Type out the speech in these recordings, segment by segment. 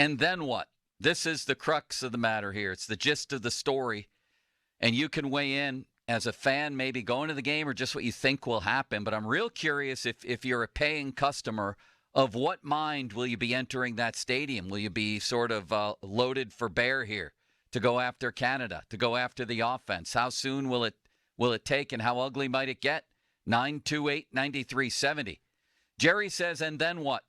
And then what? This is the crux of the matter here. It's the gist of the story. And you can weigh in as a fan, maybe going to the game or just what you think will happen. But I'm real curious if you're a paying customer, of what mind will you be entering that stadium? Will you be sort of loaded for bear here to go after Canada, to go after the offense? How soon will it take, and how ugly might it get? 928-9370. Jerry says, and then what?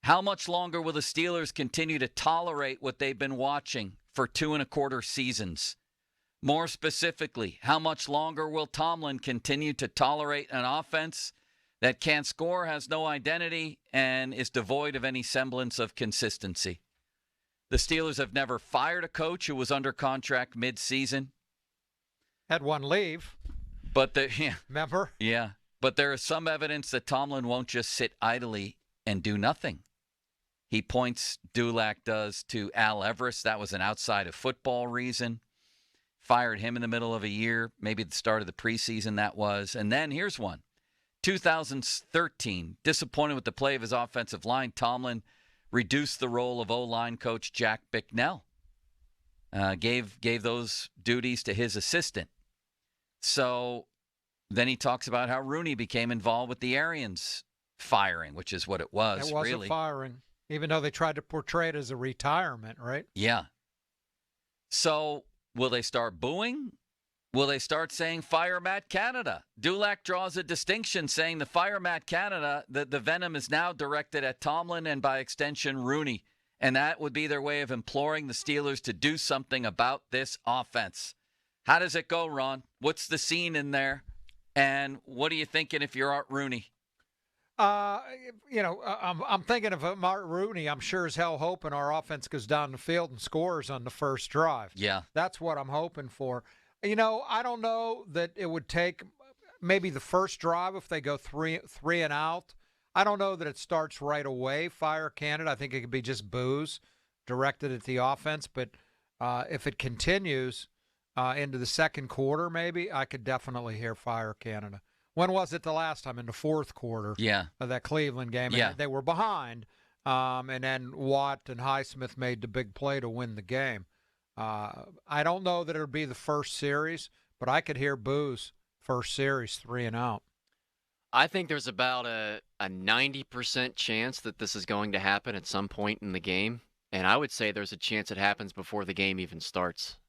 How much longer will the Steelers continue to tolerate what they've been watching for 2.25 seasons? More specifically, how much longer will Tomlin continue to tolerate an offense that can't score, has no identity, and is devoid of any semblance of consistency? The Steelers have never fired a coach who was under contract mid-season. Had one leave. But remember? Yeah. But there is some evidence that Tomlin won't just sit idly and do nothing. He points, Dulac does, to Al Everest. That was an outside of football reason. Fired him in the middle of a year, maybe the start of the preseason that was. And then here's one. 2013, disappointed with the play of his offensive line, Tomlin reduced the role of O-line coach Jack Bicknell. Gave those duties to his assistant. So then he talks about how Rooney became involved with the Arians firing, which is what it was. It wasn't really. Firing, even though they tried to portray it as a retirement, right? Yeah. So will they start booing? Will they start saying, fire Matt Canada? Dulac draws a distinction saying the fire Matt Canada, the venom is now directed at Tomlin and by extension Rooney. And that would be their way of imploring the Steelers to do something about this offense. How does it go, Ron? What's the scene in there? And what are you thinking if you're Art Rooney? I'm thinking of Art Rooney. I'm sure as hell hoping our offense goes down the field and scores on the first drive. Yeah. That's what I'm hoping for. I don't know that it would take maybe the first drive if they go three and out. I don't know that it starts right away, fire Canada. I think it could be just boos directed at the offense. But if it continues into the second quarter, maybe, I could definitely hear fire Canada. When was it the last time? In the fourth quarter of that Cleveland game. Yeah. And they were behind, and then Watt and Highsmith made the big play to win the game. I don't know that it'll be the first series, but I could hear boos first series 3 and out. I think there's about a 90% chance that this is going to happen at some point in the game, and I would say there's a chance it happens before the game even starts,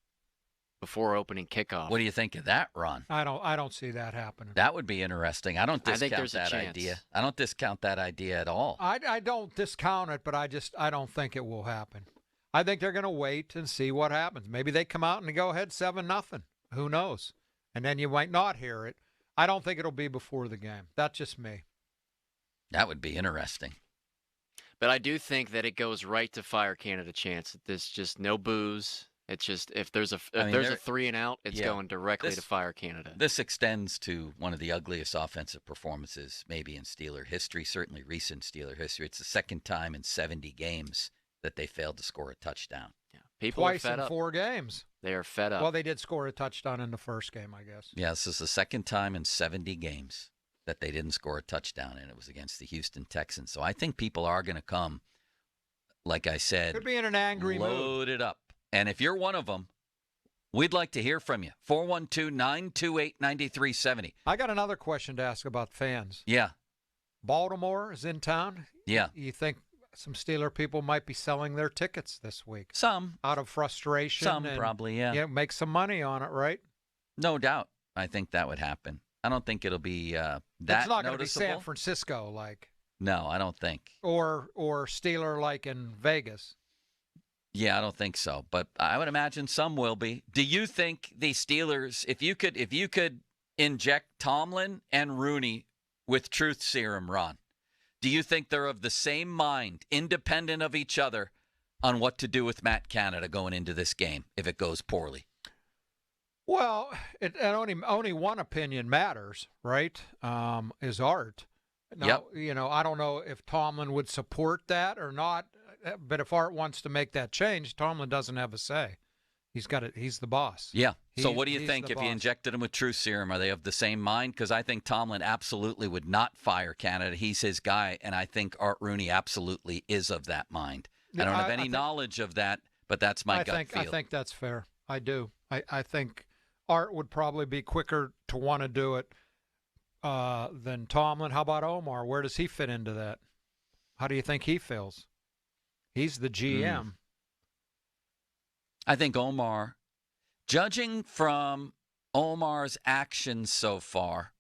before opening kickoff. What do you think of that, Ron? I don't see that happening. That would be interesting. I don't discount that idea. I don't discount that idea at all. I don't discount it, but I don't think it will happen. I think they're going to wait and see what happens. Maybe they come out and go ahead 7-0. Who knows? And then you might not hear it. I don't think it'll be before the game. That's just me. That would be interesting. But I do think that it goes right to fire Canada chance. There's just no boos. It's just if there's a 3 and out, it's going directly to fire Canada. This extends to one of the ugliest offensive performances maybe in Steeler history, certainly recent Steeler history. It's the second time in 70 games that they failed to score a touchdown. Yeah. People Twice are fed in up. 4 games. They are fed up. Well, they did score a touchdown in the first game, I guess. Yeah, this is the second time in 70 games that they didn't score a touchdown, and it was against the Houston Texans. So I think people are going to come, like I said, could be in an angry mood. Loaded up. And if you're one of them, we'd like to hear from you. 412-928-9370. I got another question to ask about fans. Yeah. Baltimore is in town. Yeah. You think some Steeler people might be selling their tickets this week? Some. Out of frustration. Some probably, yeah. Yeah, make some money on it, right? No doubt. I think that would happen. I don't think it'll be that noticeable. It's not going to be San Francisco like. No, I don't think. Or Steeler like in Vegas. Yeah, I don't think so. But I would imagine some will be. Do you think the Steelers, if you could inject Tomlin and Rooney with truth serum, Ron, do you think they're of the same mind, independent of each other, on what to do with Matt Canada going into this game if it goes poorly? Well, only one opinion matters, right? Is Art. Now, yep. I don't know if Tomlin would support that or not, but if Art wants to make that change, Tomlin doesn't have a say. He's got it. He's the boss. Yeah. So what do you think if you injected him with truth serum? Are they of the same mind? Because I think Tomlin absolutely would not fire Canada. He's his guy, and I think Art Rooney absolutely is of that mind. I don't have I any think- knowledge of that, but that's my gut feel. I think that's fair. I do. I think Art would probably be quicker to want to do it than Tomlin. How about Omar? Where does he fit into that? How do you think he feels? He's the GM. I think Omar, judging from Omar's actions so far,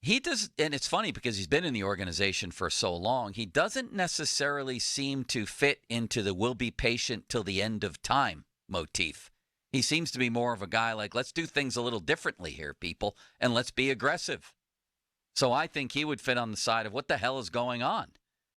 he does, and it's funny because he's been in the organization for so long, he doesn't necessarily seem to fit into the "we'll be patient till the end of time" motif. He seems to be more of a guy like, let's do things a little differently here, people, and let's be aggressive. So I think he would fit on the side of what the hell is going on?